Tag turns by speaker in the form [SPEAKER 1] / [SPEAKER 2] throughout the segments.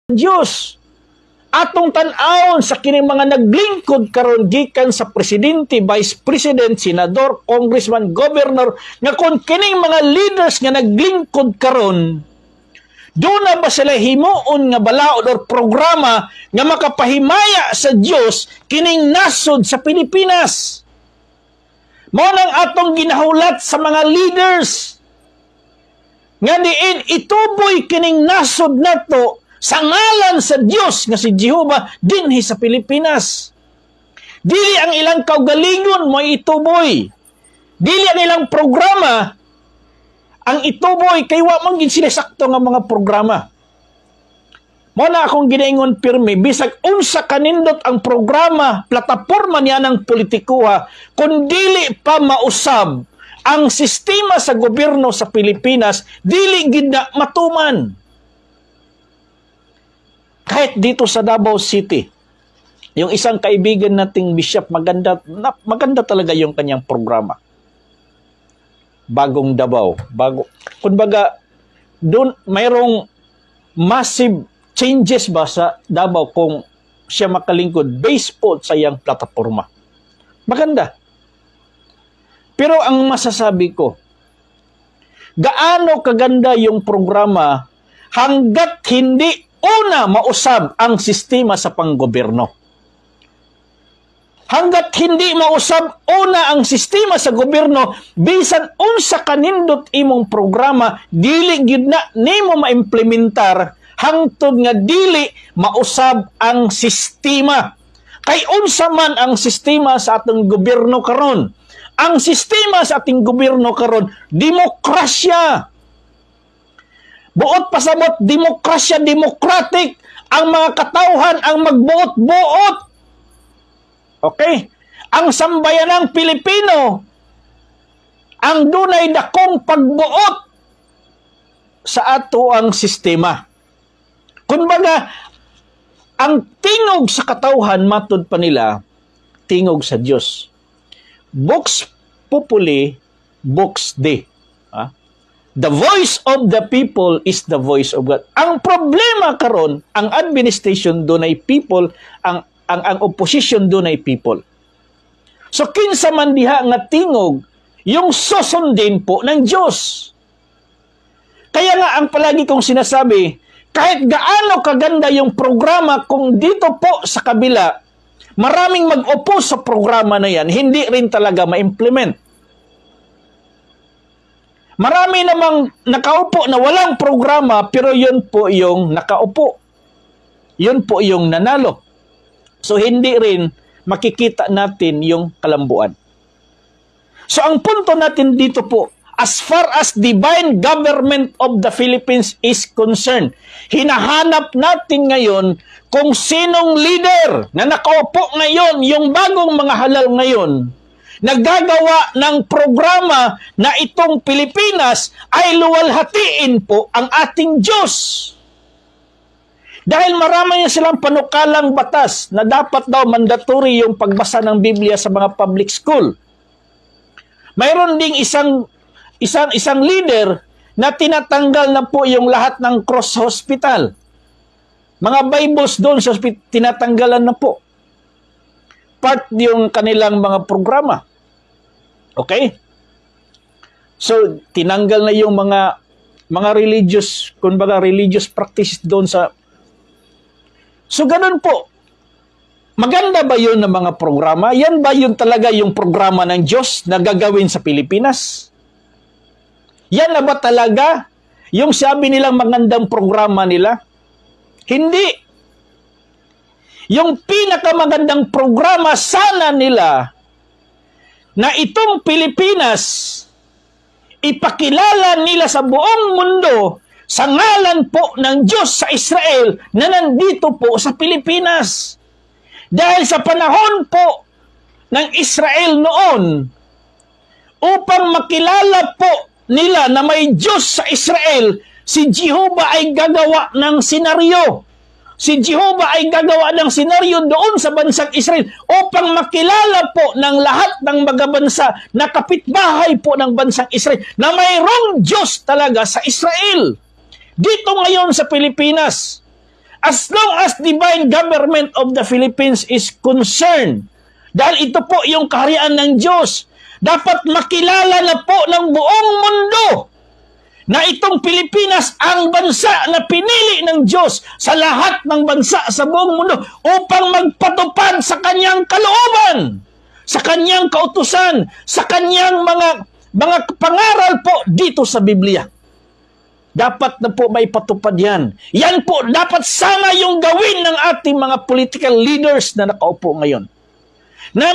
[SPEAKER 1] Diyos. Atong tan-awon sa kining mga naglingkod karon gikan sa presidente, vice president, senador, congressman, governor, nga kung kining mga leaders nga naglingkod karon, doon na ba sila himuon nga balaod or programa nga makapahimaya sa Dios kining nasod sa Pilipinas? Mao nang atong ginahulat sa mga leaders nga diin ituboy kining nasod nato sa ngalan sa Dios nga si Jehova dinhi sa Pilipinas. Dili ang ilang kaugalingon mo ituboy. Dili ang ilang programa ang ituboy, kay wa man gid sila sakto nga mga programa. Mo na akong ginaingon pirmi, bisag unsa kanindot ang programa, plataporma niya ng politikuha, kung dili pa mausab ang sistema sa gobyerno sa Pilipinas, dili gid na matuman. Kahit dito sa Davao City, yung isang kaibigan nating bishop, maganda talaga yung kanyang programa. Bagong Davao. Kumbaga, doon mayroong massive changes ba sa Davao kung siya makalingkod based po sa iyang plataforma. Maganda. Pero ang masasabi ko, gaano kaganda yung programa hanggat hindi una mausab ang sistema sa panggobyerno. Hanggat hindi mausab una ang sistema sa gobyerno, bisan unsa kanindot imong programa, dili gyud na nimo maimplementar hangtod nga dili mausab ang sistema. Kay unsa man ang sistema sa atong gobyerno karon? Ang sistema sa ating gobyerno karon, demokrasya. Buot pasabot, demokrasya, democratic, ang mga katawhan ang magbuot-buot. Okay? Ang sambayanang Pilipino, ang dunay dakong pagbuot sa ato ang sistema. Kumbaga, ang tingog sa katawhan, matod pa nila, tingog sa Diyos. Vox populi, vox Dei. The voice of the people is the voice of God. Ang problema karon, ang administration doon ay people, ang opposition doon ay people. So kinsa man diha nga tingog, yung susundin po ng Diyos. Kaya nga ang palagi kong sinasabi, kahit gaano kaganda yung programa, kung dito po sa kabila, maraming mag-oppose sa programa na yan, hindi rin talaga ma-implement. Marami namang nakaupo na walang programa, pero yun po yung nakaupo. Yun po yung nanalo. So, hindi rin makikita natin yung kalambuan. So, ang punto natin dito po, as far as divine government of the Philippines is concerned, hinahanap natin ngayon kung sinong leader na nakaupo ngayon, yung bagong mga halal ngayon, naggagawa ng programa na itong Pilipinas ay luwalhatiin po ang ating Diyos. Dahil marami niya silang panukalang batas na dapat daw mandatory yung pagbasa ng Biblia sa mga public school. Mayroon ding isang leader na tinatanggal na po yung lahat ng cross hospital. Mga Bibles doon sa tinatanggalan na po. Part yung kanilang mga programa. Okay? So, tinanggal na yung mga religious, kumbaga religious practices doon sa... So, ganun po. Maganda ba yun ng mga programa? Yan ba yun talaga yung programa ng Diyos na gagawin sa Pilipinas? Yan na ba talaga yung sabi nilang magandang programa nila? Hindi. Yung pinakamagandang programa sana nila na itong Pilipinas, ipakilala nila sa buong mundo sa ngalan po ng Diyos sa Israel na nandito po sa Pilipinas. Dahil sa panahon po ng Israel noon, upang makilala po nila na may Diyos sa Israel, si Jehova ay gagawa ng senaryo. Si Jehova ay gagawa ng senaryo doon sa bansang Israel upang makilala po ng lahat ng mga bansa na kapitbahay po ng bansang Israel na mayroong Diyos talaga sa Israel. Dito ngayon sa Pilipinas, As long as divine government of the Philippines is concerned, dahil ito po yung kaharian ng Diyos, dapat makilala na po ng buong mundo na itong Pilipinas ang bansa na pinili ng Diyos sa lahat ng bansa sa buong mundo upang magpatupad sa kanyang kalooban, sa kanyang kautusan, sa kanyang mga pangaral po dito sa Biblia. Dapat na po may patupad yan. Yan po dapat sana yung gawin ng ating mga political leaders na nakaupo ngayon. Na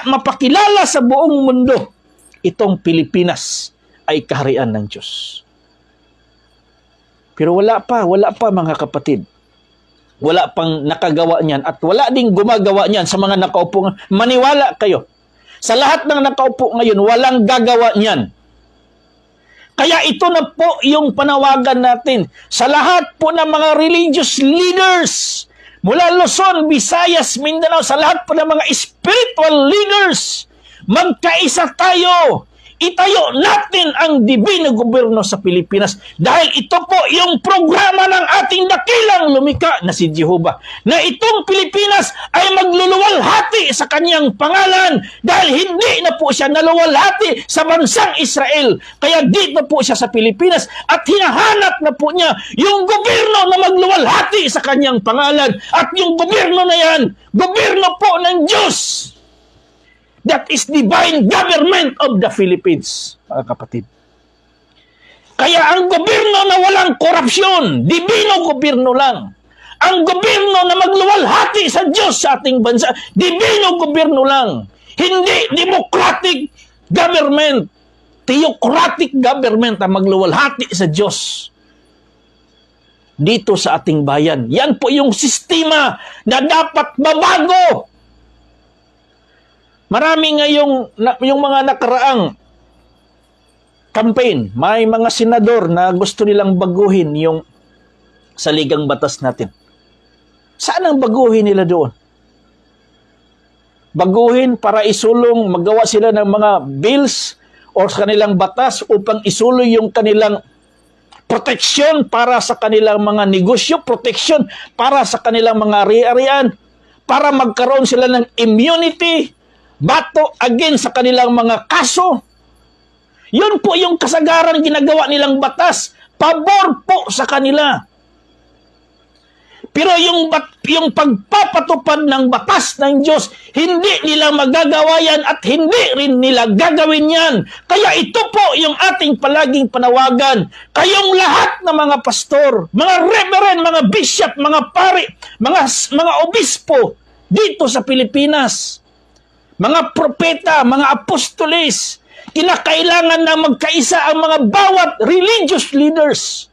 [SPEAKER 1] mapakilala sa buong mundo itong Pilipinas ay kaharian ng Diyos. Pero wala pa mga kapatid. Wala pang nakagawa niyan at wala ding gumagawa niyan sa mga nakaupo. Maniwala kayo. Sa lahat ng nakaupo ngayon, walang gagawa niyan. Kaya ito na po yung panawagan natin sa lahat po ng mga religious leaders mula Luzon, Visayas, Mindanao, sa lahat po ng mga spiritual leaders. Magkaisa tayo. Itayo natin ang divino gobyerno sa Pilipinas dahil ito po yung programa ng ating dakilang lumikha na si Jehovah, na itong Pilipinas ay magluluwalhati sa kanyang pangalan dahil hindi na po siya naluwalhati sa bansang Israel. Kaya dito po siya sa Pilipinas at hinahanap na po niya yung gobyerno na magluwalhati sa kanyang pangalan, at yung gobyerno na yan, gobyerno po ng Diyos. That is divine government of the Philippines, mga kapatid. Kaya ang gobyerno na walang korupsyon, divino gobyerno lang. Ang gobyerno na magluwalhati sa Diyos sa ating bansa, divino gobyerno lang. Hindi democratic government, theocratic government na magluwalhati sa Diyos dito sa ating bayan. Yan po yung sistema na dapat mabago. Marami nga yung mga nakaraang campaign, may mga senador na gusto nilang baguhin yung saligang batas natin. Saan ang baguhin nila doon? Baguhin para isulong, magawa sila ng mga bills o kanilang batas upang isuloy yung kanilang proteksyon para sa kanilang mga negosyo, proteksyon para sa kanilang mga ari-arian, para magkaroon sila ng immunity, bato against sa kanilang mga kaso. Yun po yung kasagaran ginagawa nilang batas. Pabor po sa kanila. Pero yung pagpapatupad ng batas ng Diyos, hindi nila magagawa yan at hindi rin nila gagawin yan. Kaya ito po yung ating palaging panawagan. Kayong lahat na mga pastor, mga reverend, mga bishop, mga pari, mga obispo dito sa Pilipinas, mga propeta, mga apostolis, kinakailangan na magkaisa ang mga bawat religious leaders.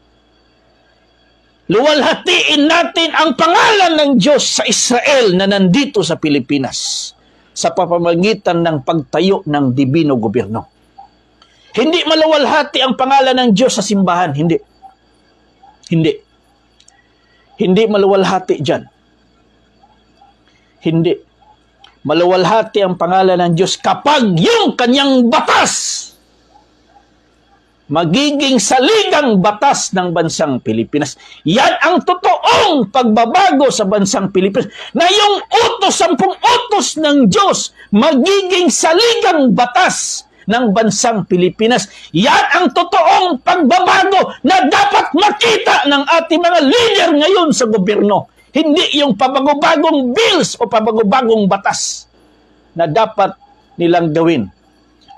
[SPEAKER 1] Luwalhatiin natin ang pangalan ng Diyos sa Israel na nandito sa Pilipinas sa pamamagitan ng pagtayo ng divino gobyerno. Hindi maluwalhati ang pangalan ng Diyos sa simbahan. Hindi. Hindi maluwalhati dyan. Hindi. Maluwalhati ang pangalan ng Diyos kapag yung kanyang batas magiging saligang batas ng bansang Pilipinas. Yan ang totoong pagbabago sa bansang Pilipinas. Na yung 10 utos ng Diyos magiging saligang batas ng bansang Pilipinas. Yan ang totoong pagbabago na dapat makita ng ating mga leader ngayon sa gobyerno. Hindi yung pabagobagong bills o pabagobagong batas na dapat nilang gawin.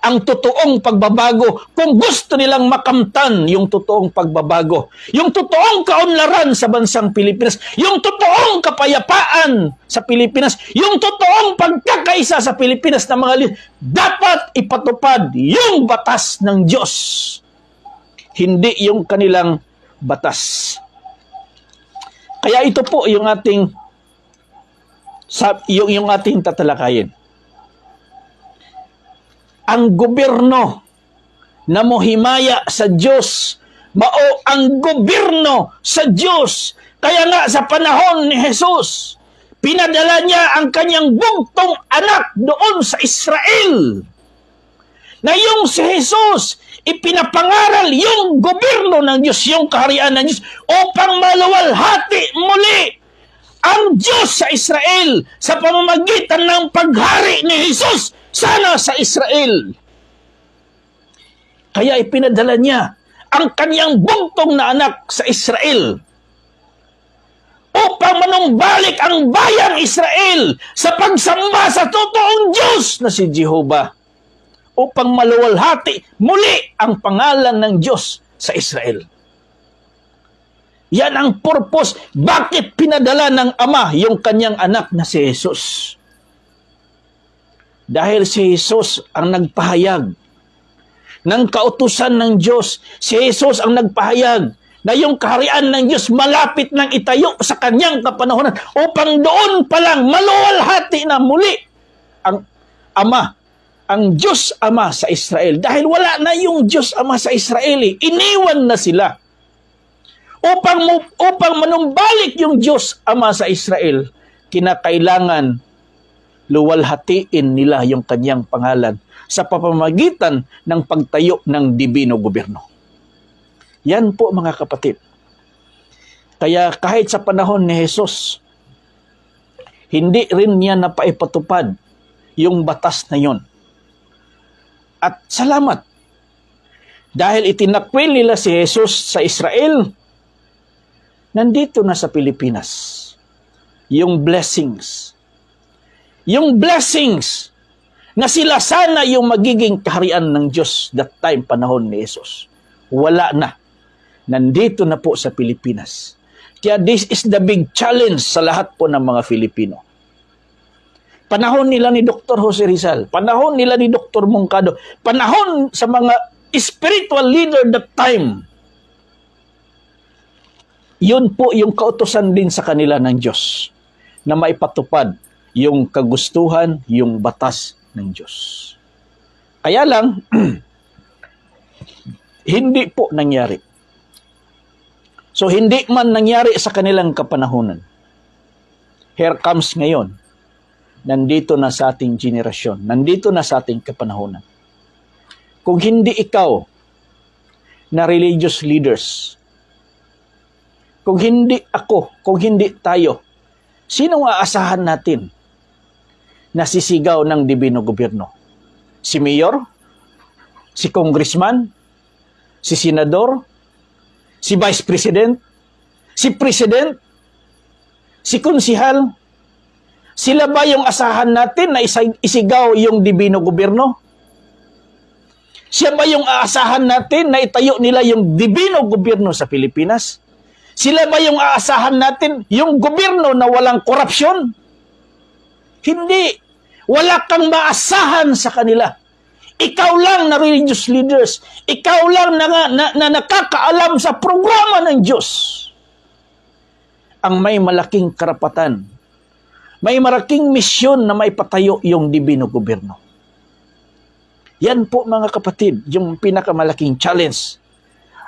[SPEAKER 1] Ang totoong pagbabago, kung gusto nilang makamtan yung totoong pagbabago, yung totoong kaunlaran sa bansang Pilipinas, yung totoong kapayapaan sa Pilipinas, yung totoong pagkakaisa sa Pilipinas na mga leader, dapat ipatupad yung batas ng Diyos. Hindi yung kanilang batas. Kaya ito po yung ating tatalakayin. Ang gobyerno na mohimaya sa Diyos, mao ang gobyerno sa Diyos. Kaya nga sa panahon ni Jesus, pinadala niya ang kanyang bugtong anak doon sa Israel na yung si Jesus, ipinapangaral yung gobyerno ng Diyos, yung kaharian ng Diyos, upang maluwalhati muli ang Diyos sa Israel sa pamamagitan ng paghari ni Jesus sana sa Israel. Kaya ipinadala niya ang kanyang bugtong na anak sa Israel upang manumbalik ang bayang Israel sa pagsamba sa totoong Diyos na si Jehovah, upang maluwalhati muli ang pangalan ng Diyos sa Israel. Yan ang purpose bakit pinadala ng Ama yung kanyang anak na si Jesus. Dahil si Jesus ang nagpahayag ng kautusan ng Diyos. Si Jesus ang nagpahayag na yung kaharian ng Diyos malapit nang itayo sa kanyang kapanahonan upang doon pa lang maluwalhati na muli ang Ama, ang Diyos Ama sa Israel. Dahil wala na yung Diyos Ama sa Israel, iniwan na sila. Upang manumbalik yung Diyos Ama sa Israel, kinakailangan luwalhatiin nila yung kanyang pangalan sa pamamagitan ng pagtayo ng dibino gobyerno. Yan po mga kapatid. Kaya kahit sa panahon ni Jesus, hindi rin niya napaipatupad yung batas na yon. At salamat. Dahil itinakwil nila si Jesus sa Israel, nandito na sa Pilipinas yung blessings. Yung blessings na sila sana yung magiging kaharian ng Diyos that time, panahon ni Jesus. Wala na. Nandito na po sa Pilipinas. Kaya this is the big challenge sa lahat po ng mga Filipino. Panahon nila ni Dr. Jose Rizal, panahon nila ni Dr. Moncado, panahon sa mga spiritual leader that time. Yun po yung kautusan din sa kanila ng Diyos na maipatupad yung kagustuhan, yung batas ng Diyos. Kaya lang, hindi po nangyari. So, hindi man nangyari sa kanilang kapanahunan. Here comes ngayon. Nandito na sa ating generasyon. Nandito na sa ating kapanahunan. Kung hindi ikaw na religious leaders, kung hindi ako, kung hindi tayo, sino aasahan natin na sisigaw ng dibino gobyerno? Si mayor? Si congressman? Si senador? Si vice president? Si president? Si konsihal? Sila ba yung asahan natin na isigaw yung dibino gobyerno? Siya ba yung aasahan natin na itayo nila yung dibino gobyerno sa Pilipinas? Sila ba yung aasahan natin yung gobyerno na walang korupsyon? Hindi. Wala kang maasahan sa kanila. Ikaw lang na religious leaders. Ikaw lang na nakakaalam sa programa ng Diyos. Ang may malaking karapatan. May malaking misyon na maipatayo yung dibino gobyerno. Yan po mga kapatid, yung pinakamalaking challenge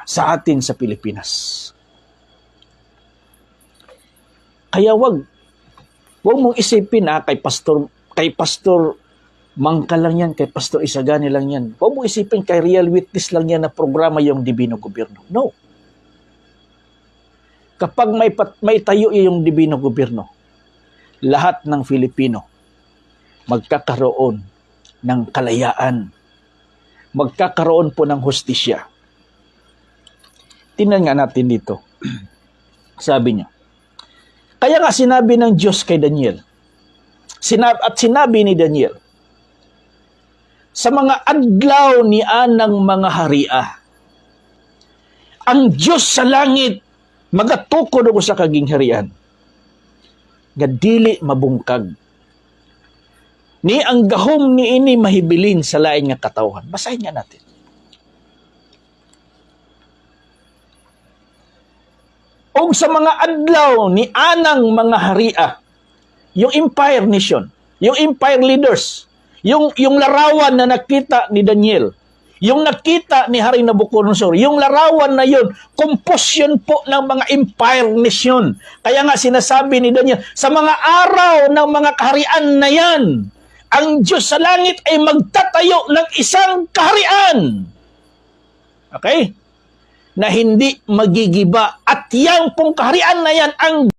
[SPEAKER 1] sa atin sa Pilipinas. Kaya wag mong isipin kay Pastor Mangka lang yan, kay Pastor Isagani lang yan. Huwag mong isipin kay Real Witness lang yan na programa yung dibino gobyerno. No. Kapag may tayo yung dibino gobyerno, lahat ng Filipino magkakaroon ng kalayaan. Magkakaroon po ng hustisya. Tingnan nga natin dito. Sabi niya, kaya nga sinabi ng Diyos kay Daniel, sinabi ni Daniel, sa mga adlaw ni anang mga haria, ang Diyos sa langit magatukod ako sa kaging harian, nga dili mabungkag. Ni ang gahom ni ini mahibilin sa lain nga katawhan. Basahin nga natin. O sa mga adlaw ni anang mga haria, yung empire nation, yung empire leaders, yung larawan na nakita ni Daniel, yung nakita ni Hari Nabucodonosor, yung larawan na yun, composition po ng mga empire nation. Kaya nga sinasabi ni Daniel, sa mga araw ng mga kaharian na yan, ang Diyos sa langit ay magtatayo ng isang kaharian. Okay? Na hindi magigiba. At yang pong kaharian na yan ang